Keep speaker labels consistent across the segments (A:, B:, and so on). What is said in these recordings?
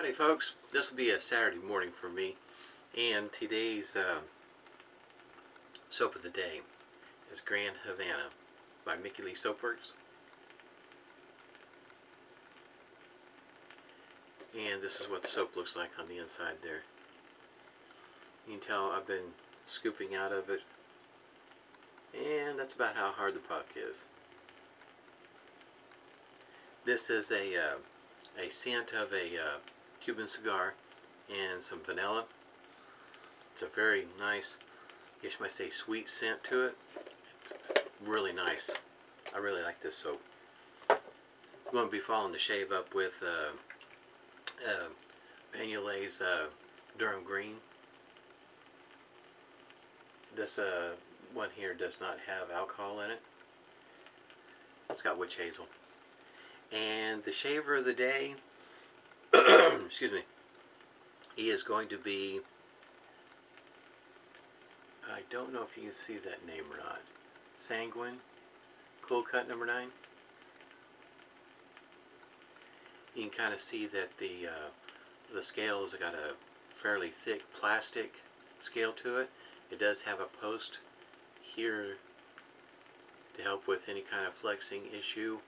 A: Howdy folks, this will be a Saturday morning for me, and today's soap of the day is Grand Havana by Lee Soapworks. And this is what the soap looks like on the inside there. You can tell I've been scooping out of it, and that's about how hard the puck is. This is a scent of a Cuban cigar and some vanilla. It's a very nice, I guess you might say, sweet scent to it. It's really nice. I really like this soap. I'm going to be following the shave up with Yulay's Durham Green. This one here does not have alcohol in it. It's got witch hazel. And the shaver of the day, excuse me, he is going to be, I don't know if you can see that name or not, Sanguine Coolcut number 9. You can kind of see that the scale has got a fairly thick plastic scale to it. It does have a post here to help with any kind of flexing issue.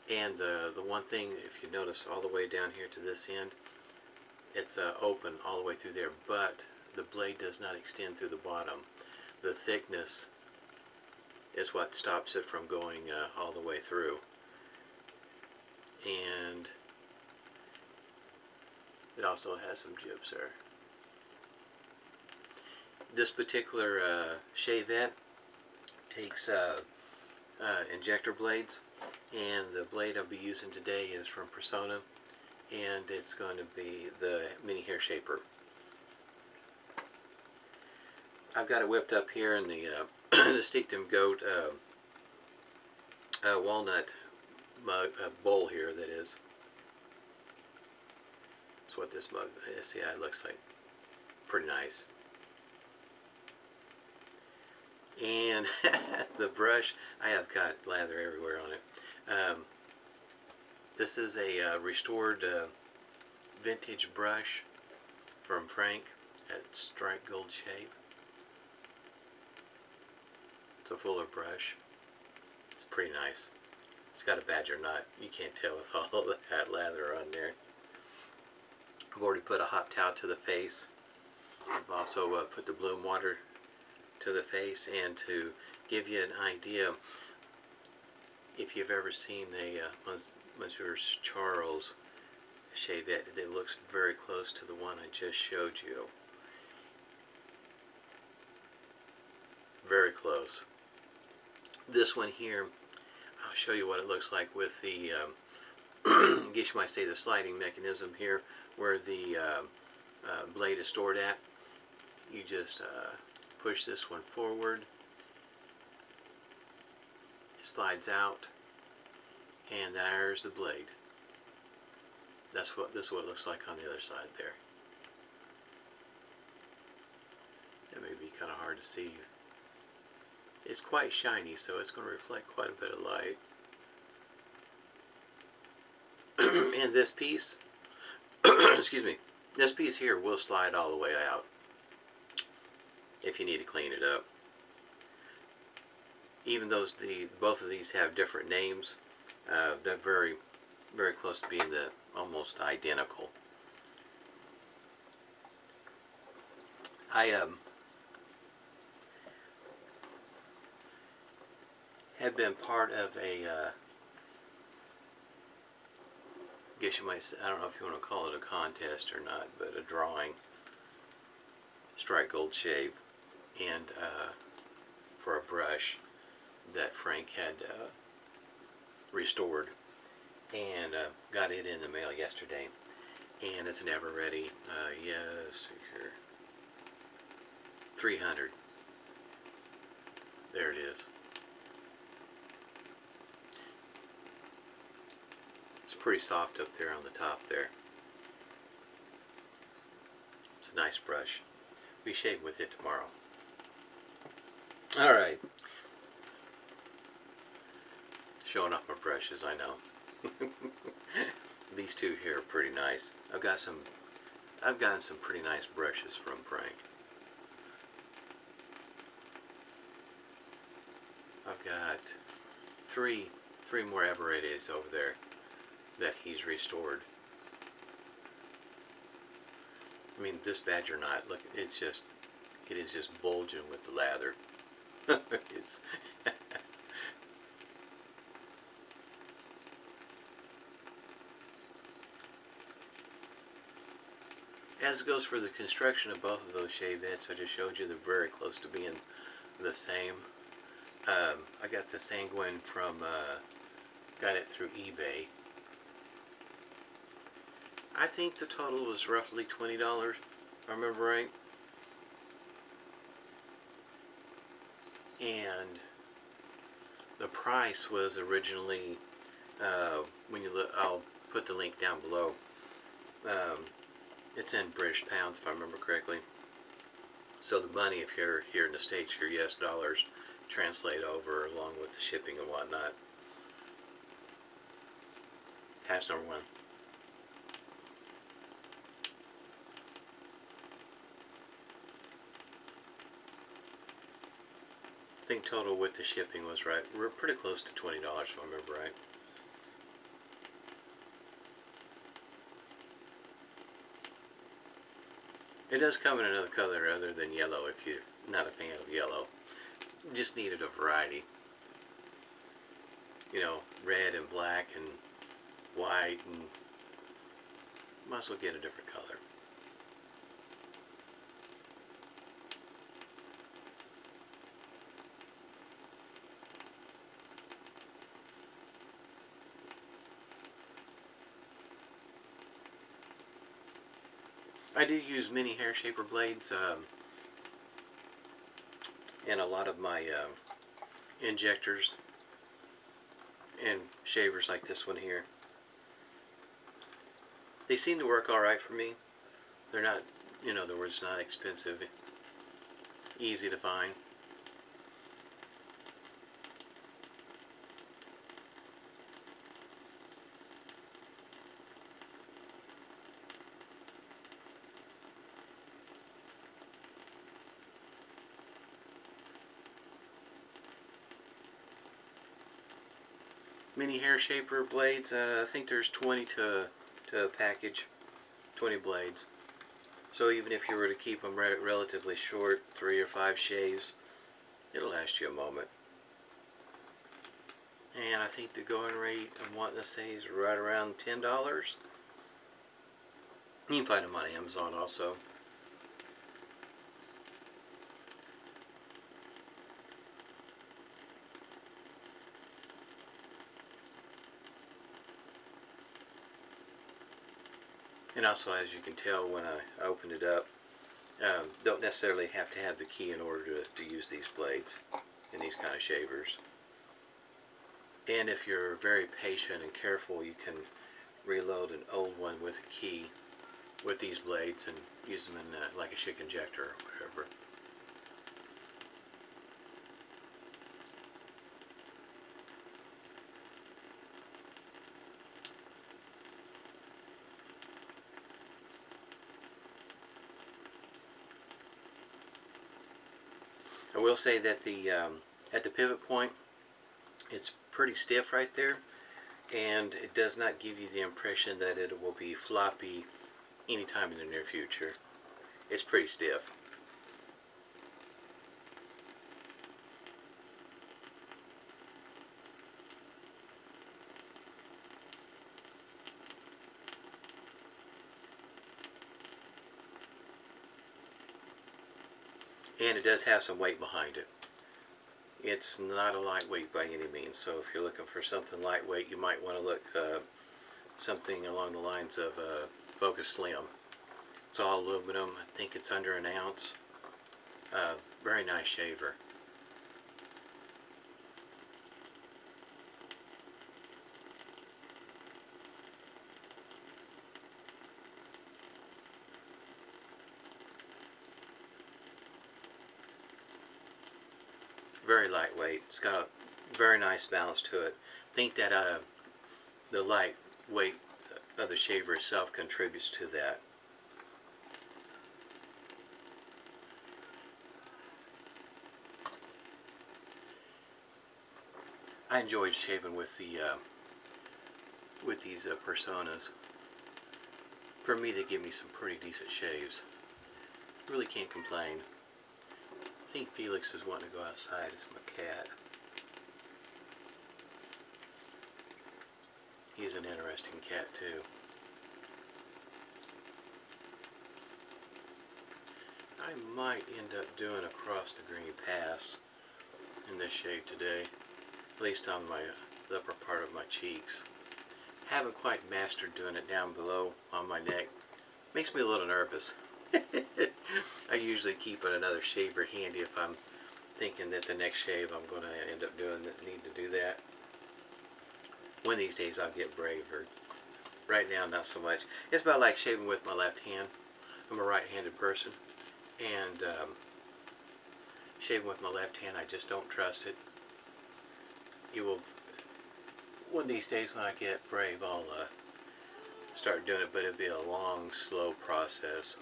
A: And the one thing, if you notice all the way down here to this end, it's open all the way through there, but the blade does not extend through the bottom. The thickness is what stops it from going all the way through. And it also has some jibs there. This particular Shavette takes injector blades, and the blade I'll be using today is from Personna, and it's going to be the mini hair shaper. I've got it whipped up here in the the Steaked Goat walnut mug bowl here. That is. That's what this mug SCI looks like. Pretty nice. And the brush, I have got lather everywhere on it. This is a restored vintage brush from Frank at Strike Gold Shave. It's a fuller brush. It's pretty nice. It's got a badger nut. You can't tell with all of that lather on there. I've already put a hot towel to the face. I've also put the bloom water to the face, and to give you an idea, if you've ever seen a Monsieur Charles Shavette, it looks very close to the one I just showed you. Very close. This one here, I'll show you what it looks like with the, I guess you might say, the sliding mechanism here, where the blade is stored at. You just push this one forward, it slides out, and there's the blade. This is what it looks like on the other side there. That may be kind of hard to see. It's quite shiny, so it's going to reflect quite a bit of light. And this piece, excuse me, this piece here will slide all the way out if you need to clean it up. Even though both of these have different names, they're very, very close to being almost identical. I have been part of a, I guess you might say, I don't know if you want to call it a contest or not, but a drawing, Strike Gold Shave, and for a brush that Frank had restored, and got it in the mail yesterday, and it's never ready. Yes, here, 300. There it is. It's pretty soft up there on the top there. It's a nice brush. We shave with it tomorrow. Alright. Showing off my brushes, I know. The these two here are pretty nice. I've gotten some pretty nice brushes from Frank. I've got three more Everetti's over there that he's restored. I mean, this badger knot, look, it is just bulging with the lather. It's as it goes for the construction of both of those Shavettes I just showed you, they're very close to being the same. I got the Sanguine from, got it through eBay. I think the total was roughly $20, if I remember right. And the price was originally, when you look, I'll put the link down below. It's in British pounds, if I remember correctly. So the money, if you're here in the States, your US dollars translate over along with the shipping and whatnot. Pass number 1. I think total with the shipping was right. We're pretty close to $20 if I remember right. It does come in another color other than yellow if you're not a fan of yellow. Just needed a variety. You know, red and black and white, and might as well get a different color. I do use mini hair shaper blades in a lot of my injectors and shavers like this one here. They seem to work alright for me. They're not, in other words, not expensive, easy to find. Mini hair shaper blades, I think there's 20 to a package, 20 blades. So even if you were to keep them relatively short, 3 or 5 shaves, it'll last you a moment. And I think the going rate I'm wanting to say is right around $10. You can find them on Amazon also. And also, as you can tell when I opened it up, don't necessarily have to have the key in order to use these blades in these kind of shavers. And if you're very patient and careful, you can reload an old one with a key with these blades and use them in like a chick injector or whatever. I will say that the at the pivot point, it's pretty stiff right there, and it does not give you the impression that it will be floppy anytime in the near future. It's pretty stiff. And it does have some weight behind it. It's not a lightweight by any means, so if you're looking for something lightweight, you might want to look something along the lines of Focus Slim. It's all aluminum. I think it's under an ounce. Very nice shaver. Very lightweight. It's got a very nice balance to it. I think that the lightweight of the shaver itself contributes to that. I enjoyed shaving with the with these Personas. For me, they give me some pretty decent shaves. Really can't complain. I think Felix is wanting to go outside. It's my cat. He's an interesting cat too. I might end up doing a cross the green pass in this shave today, at least on the upper part of my cheeks. Haven't quite mastered doing it down below on my neck. Makes me a little nervous. I usually keep another shaver handy if I'm thinking that the next shave I'm going to end up doing that need to do that. One of these days I'll get braver. Right now, not so much. It's about like shaving with my left hand. I'm a right-handed person, and shaving with my left hand, I just don't trust it. You will. One of these days when I get brave, I'll start doing it, but it'll be a long, slow process.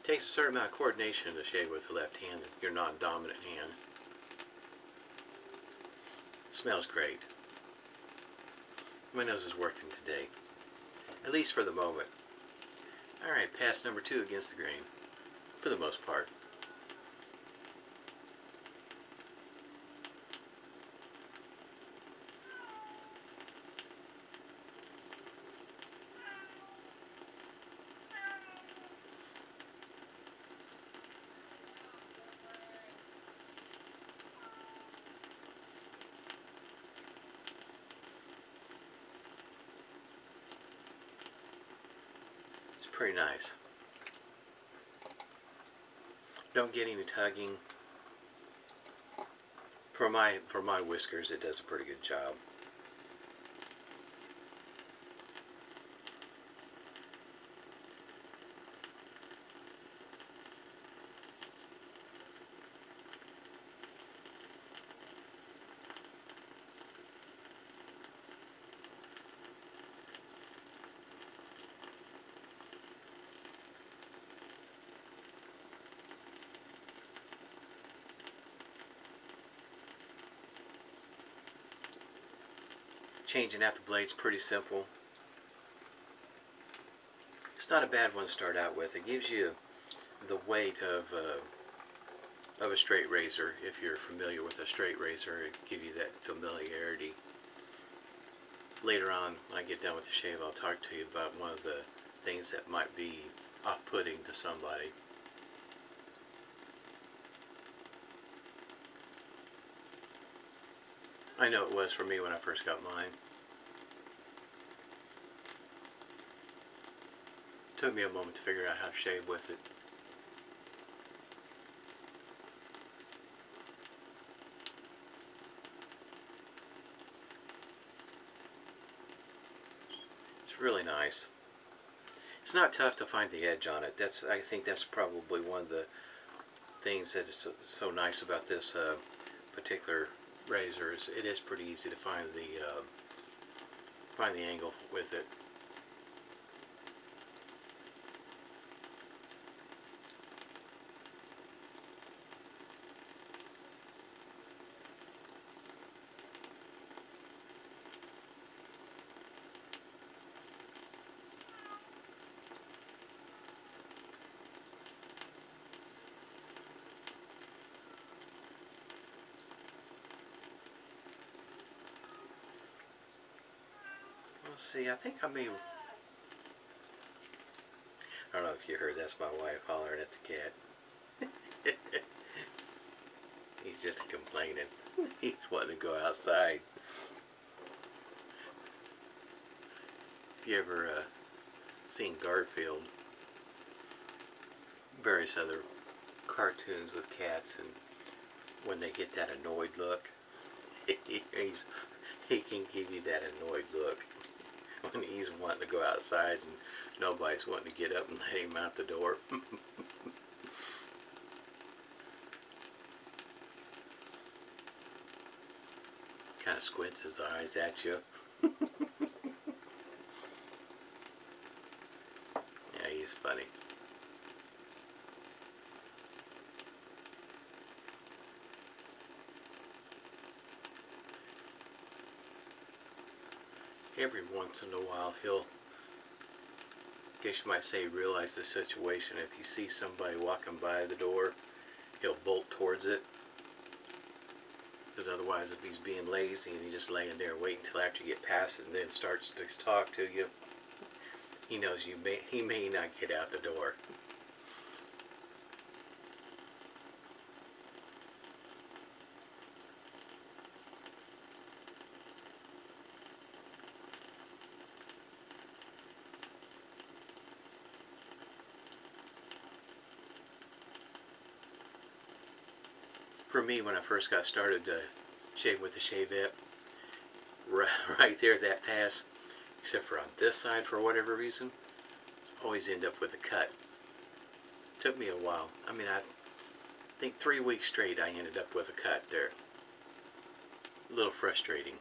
A: It takes a certain amount of coordination to shave with the left hand, your non-dominant hand. Smells great. My nose is working today, at least for the moment. Alright, pass number 2 against the grain, for the most part. Pretty nice. Don't get any tugging. For my whiskers, it does a pretty good job. Changing out the blade's pretty simple. It's not a bad one to start out with. It gives you the weight of a straight razor. If you're familiar with a straight razor, it gives you that familiarity. Later on, when I get done with the shave, I'll talk to you about one of the things that might be off-putting to somebody. I know it was for me when I first got mine. It took me a moment to figure out how to shave with it. It's really nice. It's not tough to find the edge on it. I think that's probably one of the things that is so nice about this particular razor. It is pretty easy to find the angle with it. Let's see, I think I don't know if you heard, that's my wife hollering at the cat. He's just complaining. He's wanting to go outside. If you ever seen Garfield, various other cartoons with cats, and when they get that annoyed look, he can give you that annoyed look when he's wanting to go outside and nobody's wanting to get up and let him out the door. kind of squints his eyes at you. Yeah, he's funny. Every once in a while he'll, I guess you might say, realize the situation. If he sees somebody walking by the door, he'll bolt towards it. Because otherwise, if he's being lazy and he's just laying there waiting until after you get past it and then starts to talk to you, he knows he may not get out the door. For me, when I first got started to shave with the Shavette, right there, that pass, except for on this side for whatever reason, always end up with a cut. Took me a while. I mean, I think 3 weeks straight I ended up with a cut there. A little frustrating.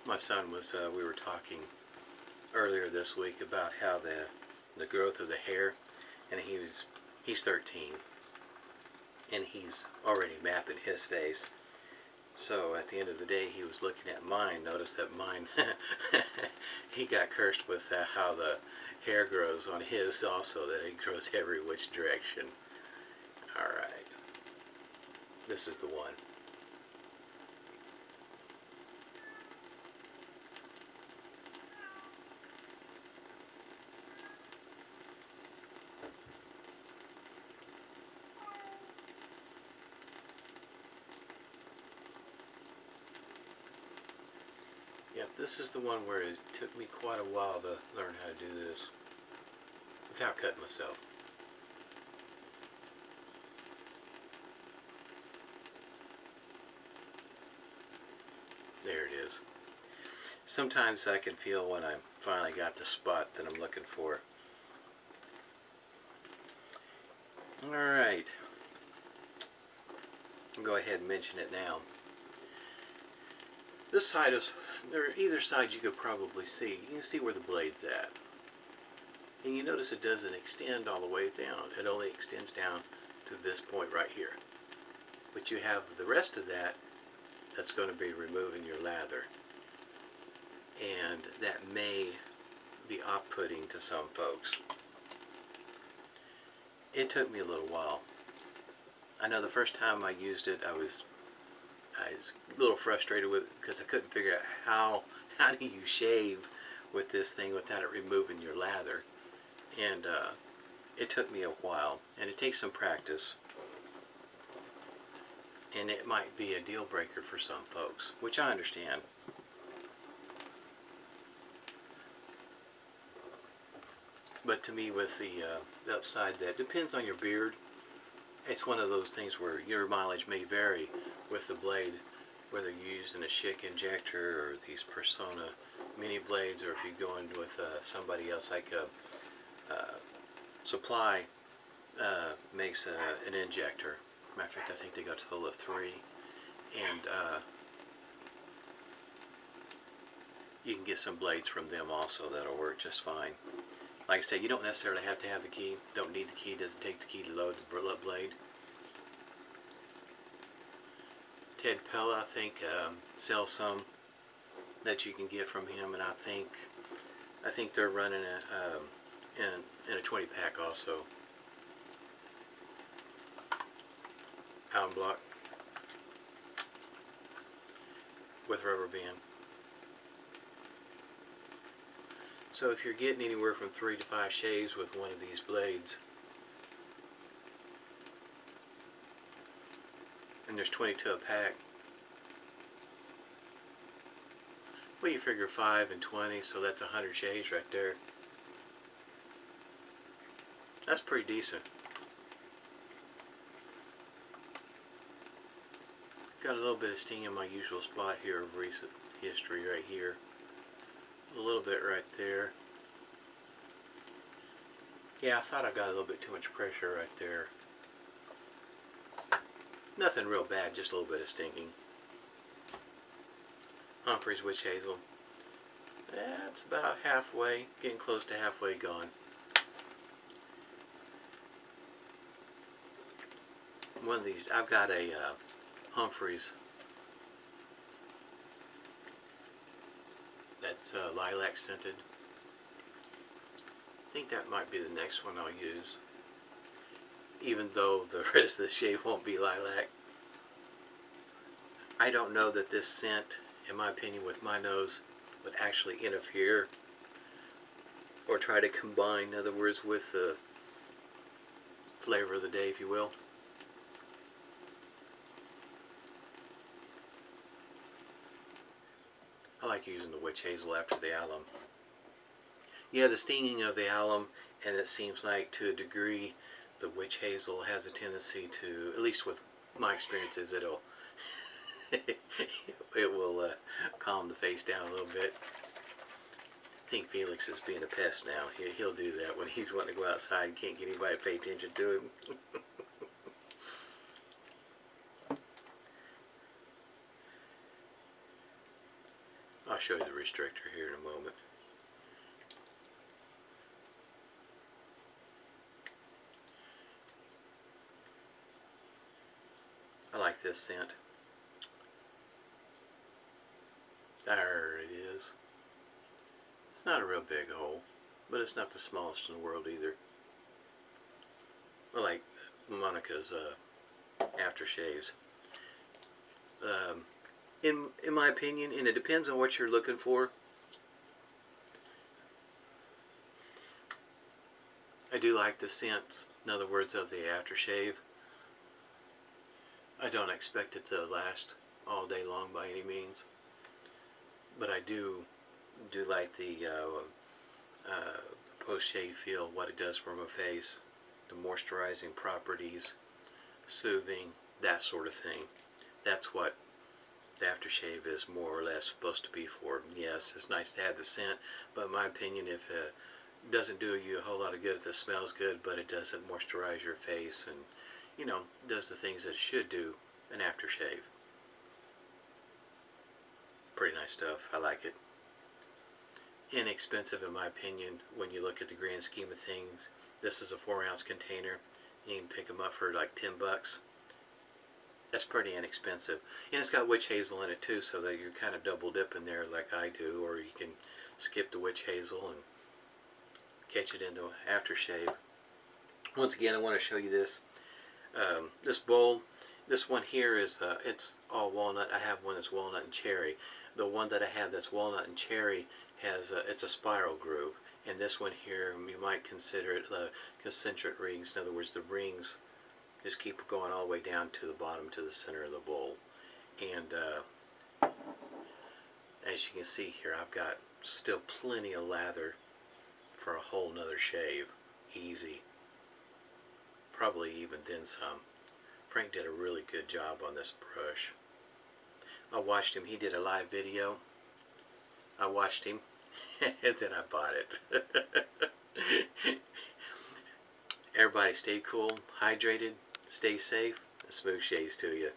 A: My son was, we were talking earlier this week about how the growth of the hair, and he's 13, and he's already mapping his face. So at the end of the day, he was looking at mine. Notice that mine, he got cursed with how the hair grows on his also, that it grows every which direction. Alright, this is the one. Yep, this is the one where it took me quite a while to learn how to do this without cutting myself. There it is. Sometimes I can feel when I finally got the spot that I'm looking for. Alright, I'll go ahead and mention it now. This side is, either side you could probably see. You can see where the blade's at. And you notice it doesn't extend all the way down. It only extends down to this point right here. But you have the rest of that that's going to be removing your lather. And that may be off-putting to some folks. It took me a little while. I know the first time I used it, I was a little frustrated with it because I couldn't figure out how do you shave with this thing without it removing your lather. And it took me a while, and it takes some practice. And it might be a deal breaker for some folks, which I understand. But to me, with the upside, that depends on your beard. It's one of those things where your mileage may vary with the blade, whether you're using a Schick injector or these Personna mini blades, or if you go in with somebody else like a Supply makes an injector. Matter of fact, I think they got a total of 3, and you can get some blades from them also that'll work just fine. Like I said, you don't necessarily have to have the key. Don't need the key. Doesn't take the key to load the blade. Pella, I think, sells some that you can get from him, and I think they're running in a 20-pack also. Alum block with rubber band. So if you're getting anywhere from 3 to 5 shaves with one of these blades, and there's 22 a pack, well, you figure 5 and 20, so that's 100 shaves right there. That's pretty decent. Got a little bit of sting in my usual spot here of recent history right here. A little bit right there. Yeah, I thought I got a little bit too much pressure right there. Nothing real bad, just a little bit of stinging. Humphreys Witch Hazel. That's about halfway, getting close to halfway gone. One of these, I've got a Humphreys that's lilac scented. I think that might be the next one I'll use, even though the rest of the shave won't be lilac. I don't know that this scent, in my opinion, with my nose would actually interfere or try to combine, in other words, with the flavor of the day, if you will. I like using the witch hazel after the alum. Yeah, the stinging of the alum, and it seems like to a degree the witch hazel has a tendency to, at least with my experiences, it'll it will calm the face down a little bit. I think Felix is being a pest now. He'll do that when he's wanting to go outside and can't get anybody to pay attention to him. I'll show you the restrictor here in a moment. I like this scent. There it is. It's not a real big hole, but it's not the smallest in the world either. I like Monica's aftershaves. In my opinion, and it depends on what you're looking for, I do like the scents, in other words, of the aftershave. I don't expect it to last all day long by any means, but I do like the post-shave feel, what it does for my face, the moisturizing properties, soothing, that sort of thing. That's what the aftershave is more or less supposed to be for. Yes, it's nice to have the scent, but in my opinion, if it doesn't do you a whole lot of good if it smells good, but it doesn't moisturize your face and, you know, does the things that it should do an aftershave. Pretty nice stuff. I like it. Inexpensive in my opinion when you look at the grand scheme of things. This is a 4-ounce container. You can pick them up for like 10 bucks. That's pretty inexpensive. And it's got witch hazel in it too, so that you're kind of double dipping there like I do, or you can skip the witch hazel and catch it in the aftershave. Once again, I want to show you this. This bowl, this one here is it's all walnut. I have one that's walnut and cherry. The one that I have that's walnut and cherry has it's a spiral groove, and this one here you might consider it concentric rings. In other words, the rings just keep going all the way down to the bottom to the center of the bowl. And as you can see here, I've got still plenty of lather for a whole nother shave. Easy. Probably even then some. Frank did a really good job on this brush. I watched him. He did a live video. I watched him and then I bought it. Everybody stay cool, hydrated, stay safe, and smooth shaves to you.